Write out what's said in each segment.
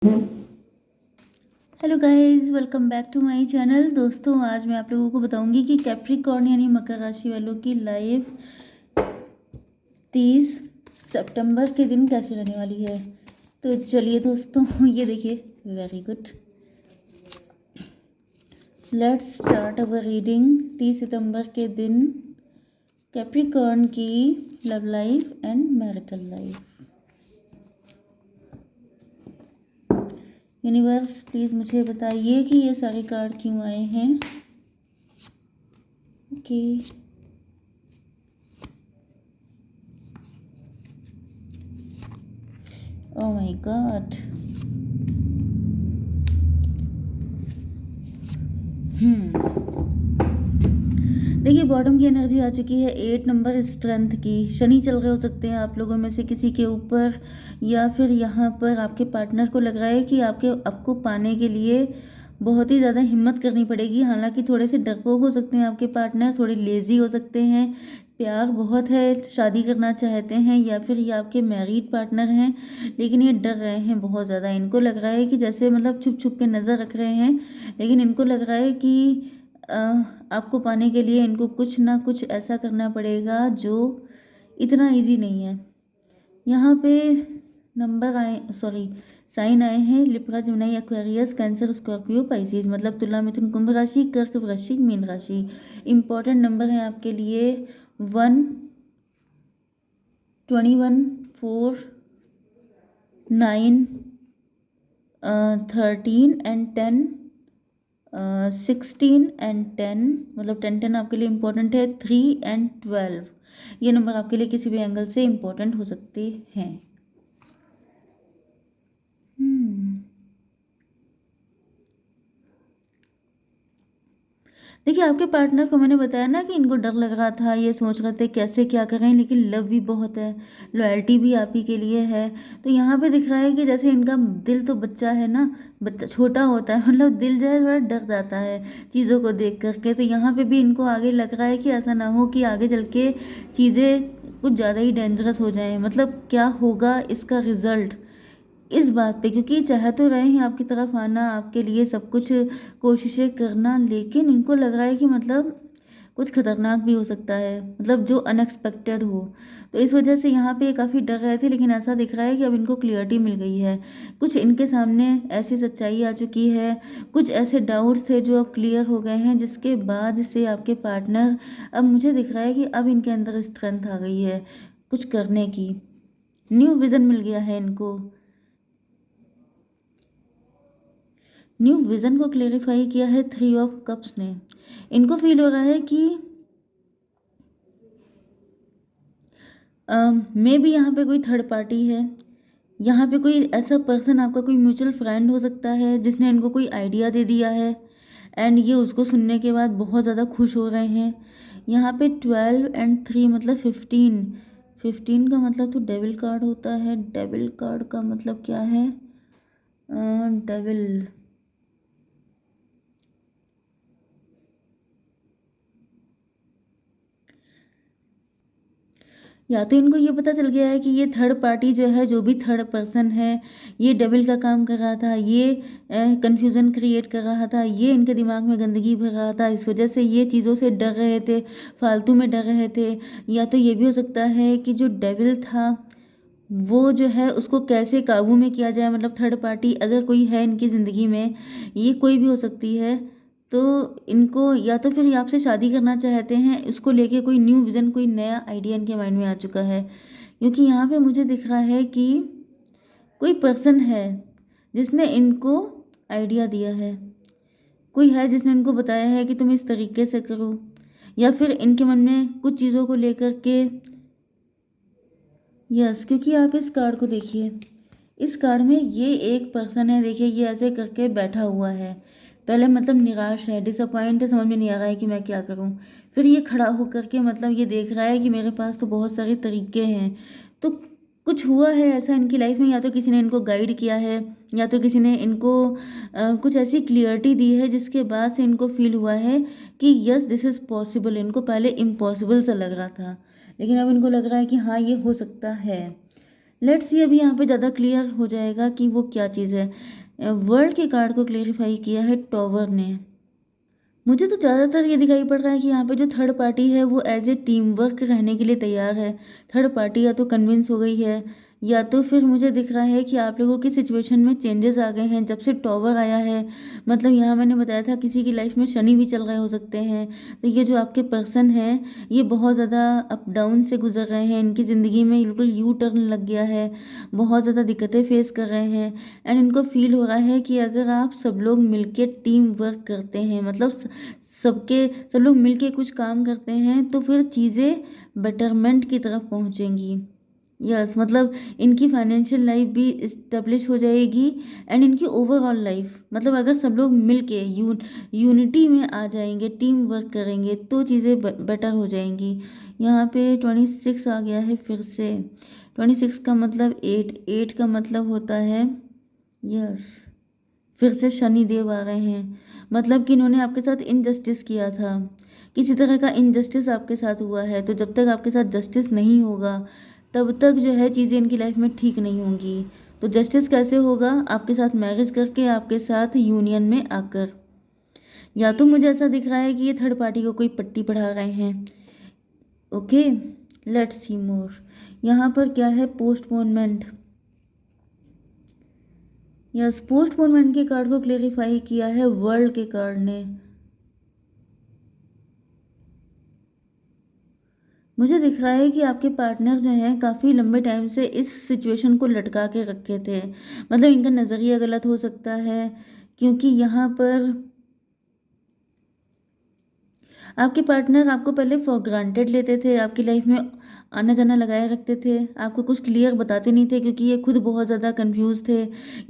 Hello guys, welcome back to my channel. दोस्तों, आज मैं आप लोगों को बताऊंगी कि कैप्रिकॉर्न यानी मकर राशि वालों की लाइफ 30 सितंबर के दिन कैसे रहने वाली है। तो चलिए दोस्तों, ये देखिए, very good. Let's start our reading. 30 सितंबर के दिन कैप्रिकॉर्न की love life and marital life. Universe, please मुझे बताइए कि ये सारे कार्ड क्यों आए हैं। Okay, oh my God. देखिए, बॉटम की एनर्जी आ चुकी है 8 नंबर स्ट्रेंथ की। शनि चल रहे हो सकते हैं आप लोगों में से किसी के ऊपर, या फिर यहाँ पर आपके पार्टनर को लग रहा है कि आपको पाने के लिए बहुत ही ज़्यादा हिम्मत करनी पड़ेगी। हालांकि थोड़े से डरपोक हो सकते हैं आपके पार्टनर, थोड़े लेज़ी हो सकते हैं, प्यार बहुत है, शादी करना चाहते हैं, या फिर ये आपके मैरिड पार्टनर हैं, लेकिन ये डर रहे हैं बहुत ज़्यादा। इनको लग रहा है कि जैसे मतलब छुप छुप के नज़र रख रहे हैं, लेकिन इनको लग रहा है कि आपको पाने के लिए इनको कुछ ना कुछ ऐसा करना पड़ेगा जो इतना इजी नहीं है। यहाँ पे नंबर आए, सॉरी, साइन आए हैं Libra, Gemini, Aquarius, Cancer, Scorpio, Pisces, मतलब तुला, मिथुन, कुंभ राशि, कर्क, वृश्चिक, मीन राशि। इंपॉर्टेंट नंबर है आपके लिए 1, 21, 4, 9, 13 एंड 10, 16 एंड 10, मतलब 10 आपके लिए इम्पोर्टेंट है। 3 एंड 12, ये नंबर आपके लिए किसी भी एंगल से इम्पोर्टेंट हो सकते हैं। देखिए, आपके पार्टनर को मैंने बताया ना कि इनको डर लग रहा था, ये सोच रहे थे कैसे क्या करें, लेकिन लव भी बहुत है, लॉयल्टी भी आप ही के लिए है। तो यहाँ पे दिख रहा है कि जैसे इनका दिल तो बच्चा है ना, बच्चा छोटा होता है, मतलब दिल जो है थोड़ा डर जाता है चीज़ों को देख करके। तो यहाँ पे भी इनको आगे लग रहा है कि ऐसा ना हो कि आगे चल के चीज़ें कुछ ज़्यादा ही डेंजरस हो जाएं, मतलब क्या होगा इसका रिजल्ट, इस बात पे। क्योंकि चाह तो रहे हैं आपकी तरफ आना, आपके लिए सब कुछ कोशिशें करना, लेकिन इनको लग रहा है कि मतलब कुछ खतरनाक भी हो सकता है, मतलब जो अनएक्सपेक्टेड हो। तो इस वजह से यहाँ पे काफ़ी डर रहे थे, लेकिन ऐसा दिख रहा है कि अब इनको क्लियरिटी मिल गई है। कुछ इनके सामने ऐसी सच्चाई आ चुकी है, कुछ ऐसे डाउट्स थे जो अब क्लियर हो गए हैं, जिसके बाद से आपके पार्टनर, अब मुझे दिख रहा है कि अब इनके अंदर स्ट्रेंथ आ गई है कुछ करने की। न्यू विज़न मिल गया है इनको। न्यू विज़न को क्लेरिफाई किया है 3 ऑफ कप्स ने। इनको फील हो रहा है कि मे भी यहाँ पे कोई थर्ड पार्टी है, यहाँ पे कोई ऐसा पर्सन, आपका कोई म्यूचुअल फ्रेंड हो सकता है जिसने इनको कोई आइडिया दे दिया है, एंड ये उसको सुनने के बाद बहुत ज़्यादा खुश हो रहे हैं। यहाँ पे 12 एंड 3 मतलब 15, 15 का मतलब तो डेविल कार्ड होता है। डेविल कार्ड का मतलब क्या है? डेविल, या तो इनको ये पता चल गया है कि ये थर्ड पार्टी जो है, जो भी थर्ड पर्सन है, ये डेविल का काम कर रहा था, ये कंफ्यूजन क्रिएट कर रहा था, ये इनके दिमाग में गंदगी भर रहा था, इस वजह से ये चीज़ों से डर रहे थे, फालतू में डर रहे थे। या तो ये भी हो सकता है कि जो डेविल था वो जो है उसको कैसे काबू में किया जाए, मतलब थर्ड पार्टी अगर कोई है इनकी ज़िंदगी में, ये कोई भी हो सकती है। तो इनको या तो फिर ये आपसे शादी करना चाहते हैं, उसको लेके कोई न्यू विज़न, कोई नया आइडिया इनके माइंड में आ चुका है। क्योंकि यहाँ पे मुझे दिख रहा है कि कोई पर्सन है जिसने इनको आइडिया दिया है, कोई है जिसने इनको बताया है कि तुम इस तरीके से करो, या फिर इनके मन में कुछ चीज़ों को लेकर के। यस, क्योंकि आप इस कार्ड को देखिए, इस कार्ड में ये एक पर्सन है, देखिए ये ऐसे करके बैठा हुआ है। पहले मतलब निराश है, डिसअपॉइंट है, समझ में नहीं आ रहा है कि मैं क्या करूं। फिर ये खड़ा होकर के मतलब ये देख रहा है कि मेरे पास तो बहुत सारे तरीके हैं। तो कुछ हुआ है ऐसा इनकी लाइफ में, या तो किसी ने इनको गाइड किया है, या तो किसी ने इनको कुछ ऐसी क्लियरिटी दी है जिसके बाद से इनको फील हुआ है कि यस दिस इज़ पॉसिबल। इनको पहले इम्पॉसिबल सा लग रहा था, लेकिन अब इनको लग रहा है कि हाँ ये हो सकता है। लेट्स सी अभी यहाँ पे ज़्यादा क्लियर हो जाएगा कि वो क्या चीज़ है। वर्ल्ड के कार्ड को क्लेरिफाई किया है टॉवर ने। मुझे तो ज़्यादातर ये दिखाई पड़ रहा है कि यहाँ पे जो थर्ड पार्टी है वो एज ए टीम वर्क रहने के लिए तैयार है। थर्ड पार्टी या तो कन्विंस हो गई है, या तो फिर मुझे दिख रहा है कि आप लोगों की सिचुएशन में चेंजेस आ गए हैं जब से टॉवर आया है। मतलब यहाँ मैंने बताया था किसी की लाइफ में शनि भी चल रहे हो सकते हैं। तो ये जो आपके पर्सन है ये बहुत ज़्यादा अप डाउन से गुजर रहे हैं, इनकी ज़िंदगी में बिल्कुल यू टर्न लग गया है, बहुत ज़्यादा दिक्कतें फेस कर रहे हैं। एंड इनको फील हो रहा है कि अगर आप सब लोग मिलके टीम वर्क करते हैं, मतलब सबके सब लोग मिलके कुछ काम करते हैं तो फिर चीज़ें बेटरमेंट की तरफ पहुंचेंगी। यस, मतलब इनकी फाइनेंशियल लाइफ भी इस्टेब्लिश हो जाएगी एंड इनकी ओवरऑल लाइफ, मतलब अगर सब लोग मिलके यूनिटी में आ जाएंगे, टीम वर्क करेंगे तो चीज़ें बेटर हो जाएंगी। यहाँ पे 26 आ गया है फिर से। 26 का मतलब 8, 8 का मतलब होता है, यस, फिर से शनि देव आ रहे हैं। मतलब कि इन्होंने आपके साथ इनजस्टिस किया था, किसी तरह का इनजस्टिस आपके साथ हुआ है। तो जब तक आपके साथ जस्टिस नहीं होगा तब तक जो है चीज़ें इनकी लाइफ में ठीक नहीं होंगी। तो जस्टिस कैसे होगा? आपके साथ मैरिज करके, आपके साथ यूनियन में आकर। या तो मुझे ऐसा दिख रहा है कि ये थर्ड पार्टी को कोई पट्टी पढ़ा रहे हैं। ओके, लेट्स सी मोर। यहाँ पर क्या है? पोस्टपोनमेंट। यस, पोस्टपोनमेंट के कार्ड को क्लेरिफाई किया है वर्ल्ड के कार्ड ने। मुझे दिख रहा है कि आपके पार्टनर जो हैं काफ़ी लंबे टाइम से इस सिचुएशन को लटका के रखे थे। मतलब इनका नज़रिया गलत हो सकता है, क्योंकि यहाँ पर आपके पार्टनर आपको पहले फॉर ग्रांटेड लेते थे, आपकी लाइफ में आना जाना लगाए रखते थे, आपको कुछ क्लियर बताते नहीं थे क्योंकि ये खुद बहुत ज़्यादा कंफ्यूज थे।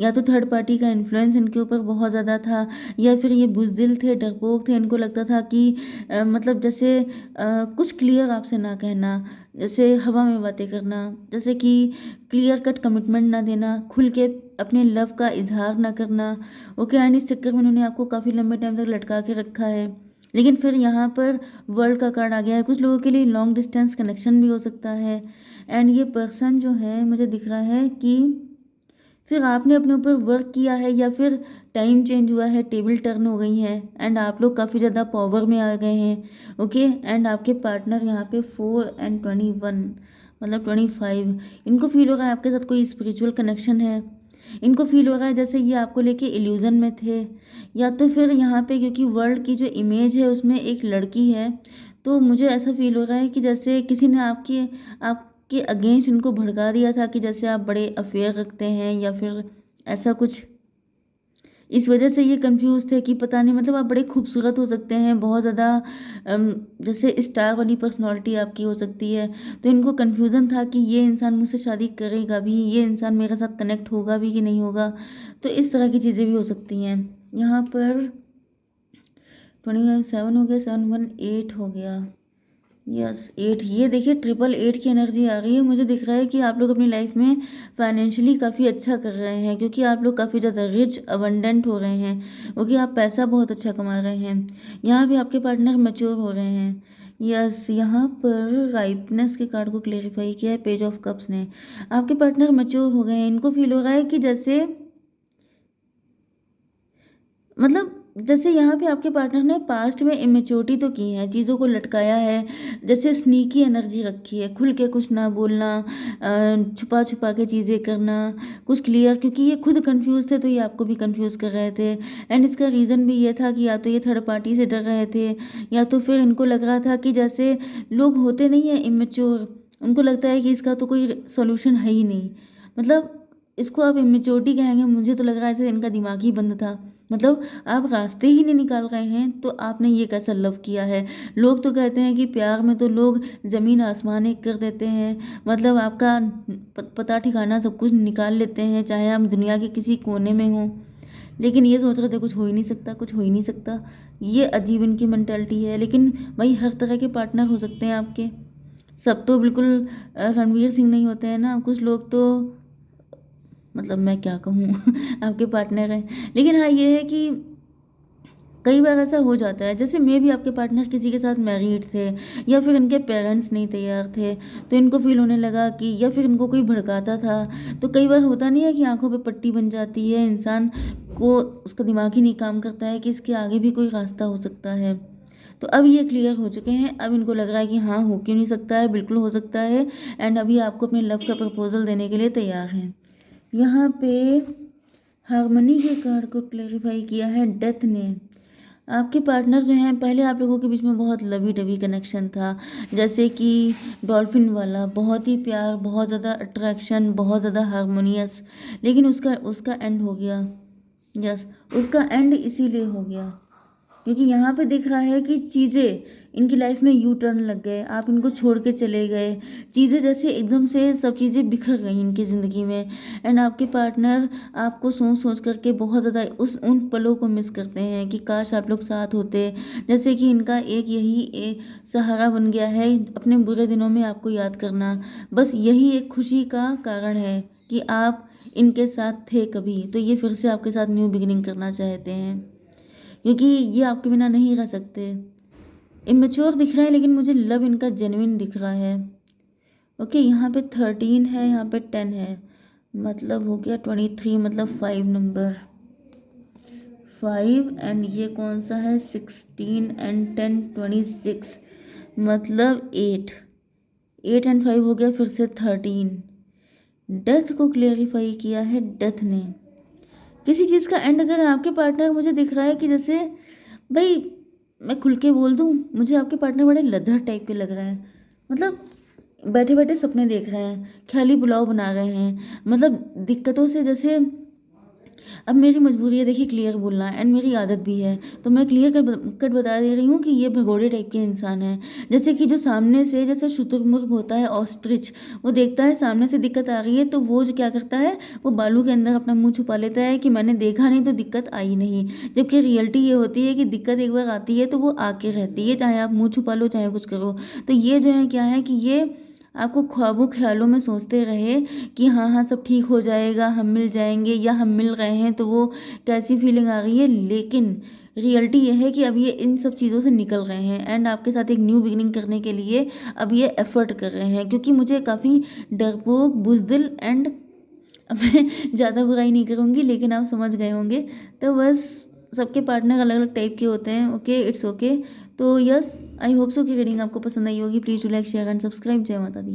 या तो थर्ड पार्टी का इन्फ्लुएंस इनके ऊपर बहुत ज़्यादा था, या फिर ये बुज़दिल थे, डरपोक थे। इनको लगता था कि मतलब जैसे कुछ क्लियर आपसे ना कहना, जैसे हवा में बातें करना, जैसे कि क्लियर कट कमिटमेंट ना देना, खुल के अपने लव का इजहार ना करना। ओके, एंड इस चक्कर में उन्होंने आपको काफ़ी लंबे टाइम तक लटका के रखा है। लेकिन फिर यहाँ पर वर्ल्ड का कार्ड आ गया है। कुछ लोगों के लिए लॉन्ग डिस्टेंस कनेक्शन भी हो सकता है। एंड ये पर्सन जो है मुझे दिख रहा है कि फिर आपने अपने ऊपर वर्क किया है, या फिर टाइम चेंज हुआ है, टेबल टर्न हो गई है एंड आप लोग काफ़ी ज़्यादा पावर में आ गए हैं। ओके, एंड आपके पार्टनर यहाँ पे 4 और 21, मतलब 25, इनको फील हो रहा है आपके साथ कोई स्पिरिचुअल कनेक्शन है। इनको फील हो रहा है जैसे ये आपको लेके इल्यूजन में थे। या तो फिर यहाँ पे क्योंकि वर्ल्ड की जो इमेज है उसमें एक लड़की है, तो मुझे ऐसा फील हो रहा है कि जैसे किसी ने आपके अगेंस्ट इनको भड़का दिया था कि जैसे आप बड़े अफेयर रखते हैं या फिर ऐसा कुछ। इस वजह से ये कंफ्यूज थे कि पता नहीं, मतलब आप बड़े खूबसूरत हो सकते हैं, बहुत ज़्यादा जैसे स्टार वाली पर्सनालिटी आपकी हो सकती है। तो इनको कन्फ्यूज़न था कि ये इंसान मुझसे शादी करेगा भी, ये इंसान मेरे साथ कनेक्ट होगा भी कि नहीं होगा। तो इस तरह की चीज़ें भी हो सकती हैं। यहाँ पर 25 7 हो गया, 7 1 8 हो गया। यस, 8, ये देखिए 888 की एनर्जी आ रही है। मुझे दिख रहा है कि आप लोग अपनी लाइफ में फाइनेंशियली काफ़ी अच्छा कर रहे हैं, क्योंकि आप लोग काफ़ी ज़्यादा रिच अबंडेंट हो रहे हैं, क्योंकि आप पैसा बहुत अच्छा कमा रहे हैं। यहाँ भी आपके पार्टनर मैच्योर हो रहे हैं। यस, यहाँ पर राइपनेस के कार्ड को क्लेरिफाई किया है पेज ऑफ कप्स ने। आपके पार्टनर मैच्योर हो गए हैं। इनको फील हो रहा है कि जैसे, मतलब जैसे यहाँ पे आपके पार्टनर ने पास्ट में इमेच्योरिटी तो की है, चीज़ों को लटकाया है, जैसे स्नीकी एनर्जी रखी है, खुल के कुछ ना बोलना, छुपा छुपा के चीज़ें करना, कुछ क्लियर, क्योंकि ये खुद कंफ्यूज थे तो ये आपको भी कंफ्यूज कर रहे थे। एंड इसका रीज़न भी ये था कि या तो ये थर्ड पार्टी से डर रहे थे, या तो फिर इनको लग रहा था कि जैसे लोग होते नहीं है इमेच्योर, उनको लगता है कि इसका तो कोई सोल्यूशन है ही नहीं। मतलब इसको आप इमेच्योरिटी कहेंगे, मुझे तो लग रहा है जैसे इनका दिमाग ही बंद था। मतलब आप रास्ते ही नहीं निकाल रहे हैं तो आपने ये कैसा लव किया है? लोग तो कहते हैं कि प्यार में तो लोग ज़मीन आसमान एक कर देते हैं, मतलब आपका पता ठिकाना सब कुछ निकाल लेते हैं, चाहे आप दुनिया के किसी कोने में हों। लेकिन ये सोच रहे थे कुछ हो ही नहीं सकता, कुछ हो ही नहीं सकता। ये अजीब इनकी मेंटालिटी है। लेकिन भाई हर तरह के पार्टनर हो सकते हैं आपके, सब तो बिल्कुल रणवीर सिंह नहीं होते हैं ना। कुछ लोग तो, मतलब मैं क्या कहूँ आपके पार्टनर हैं। लेकिन हाँ ये है कि कई बार ऐसा हो जाता है, जैसे मे भी आपके पार्टनर किसी के साथ मैरिड थे या फिर इनके पेरेंट्स नहीं तैयार थे, तो इनको फील होने लगा कि, या फिर इनको कोई भड़काता था। तो कई बार होता नहीं है कि आंखों पे पट्टी बन जाती है, इंसान को उसका दिमाग ही नहीं काम करता है कि इसके आगे भी कोई रास्ता हो सकता है। तो अब ये क्लियर हो चुके हैं, अब इनको लग रहा है कि हाँ, हो क्यों नहीं सकता है, बिल्कुल हो सकता है। एंड अभी आपको अपने लव का प्रपोजल देने के लिए तैयार हैं। यहाँ पे हार्मनी के कार्ड को क्लेरिफाई किया है डेथ ने। आपके पार्टनर जो हैं, पहले आप लोगों के बीच में बहुत लवी डवी कनेक्शन था, जैसे कि डॉल्फिन वाला, बहुत ही प्यार, बहुत ज़्यादा अट्रैक्शन, बहुत ज़्यादा हारमोनियस। लेकिन उसका उसका एंड हो गया। यस, उसका एंड इसीलिए हो गया क्योंकि यहाँ पे दिख रहा है कि चीज़ें इनकी लाइफ में यू टर्न लग गए, आप इनको छोड़ के चले गए, चीज़ें जैसे एकदम से सब चीज़ें बिखर गई इनकी ज़िंदगी में। एंड आपके पार्टनर आपको सोच सोच करके बहुत ज़्यादा उन पलों को मिस करते हैं कि काश आप लोग साथ होते। जैसे कि इनका एक यही सहारा बन गया है अपने बुरे दिनों में आपको याद करना। बस यही एक खुशी का कारण है कि आप इनके साथ थे कभी, तो ये फिर से आपके साथ न्यू बिगिनिंग करना चाहते हैं क्योंकि ये आपके बिना नहीं रह सकते। इमेच्योर दिख रहा है लेकिन मुझे लव इनका जेन्युइन दिख रहा है। ओके, यहाँ पे 13 है, यहाँ पे 10 है, मतलब हो गया 23, मतलब 5 नंबर, 5। एंड ये कौन सा है, 16 एंड 10, 26, मतलब 8। 8 एंड 5 हो गया फिर से 13। डेथ को क्लेरिफाई किया है डेथ ने। किसी चीज़ का एंड अगर आपके पार्टनर, मुझे दिख रहा है कि जैसे, भाई मैं खुल के बोल दूँ, मुझे आपके पार्टनर बड़े लद्दड़ टाइप के लग रहे हैं। मतलब बैठे बैठे सपने देख रहे हैं, ख्याली पुलाव बना रहे हैं, मतलब दिक्कतों से जैसे। अब मेरी मजबूरी है देखिए क्लियर बोलना, एंड मेरी आदत भी है, तो मैं क्लियर कट बता दे रही हूँ कि ये भगोड़े टाइप के इंसान हैं। जैसे कि जो सामने से, जैसे शुतुरमुर्ग होता है ऑस्ट्रिच, वो देखता है सामने से दिक्कत आ रही है तो वो जो क्या करता है, वो बालू के अंदर अपना मुंह छुपा लेता है कि मैंने देखा नहीं तो दिक्कत आई नहीं। जबकि रियलिटी ये होती है कि दिक्कत एक बार आती है तो वो आके रहती है, चाहे आप मुँह छुपा लो चाहे कुछ करो। तो ये जो है क्या है कि ये आपको ख्वाबों ख्यालों में सोचते रहे कि हाँ हाँ सब ठीक हो जाएगा, हम मिल जाएंगे, या हम मिल रहे हैं तो वो कैसी फीलिंग आ रही है। लेकिन रियलिटी ये है कि अब ये इन सब चीज़ों से निकल रहे हैं एंड आपके साथ एक न्यू बिगिनिंग करने के लिए अब ये एफर्ट कर रहे हैं, क्योंकि मुझे काफ़ी डरपोक, बुज़दिल एंड मैं ज़्यादा बुराई नहीं करूँगी लेकिन आप समझ गए होंगे। तो बस सबके पार्टनर अलग अलग टाइप के होते हैं। Okay, it's okay. तो यस, आई होप सो कि रीडिंग आपको पसंद आई होगी। Please do like, share and subscribe. जय माता दी।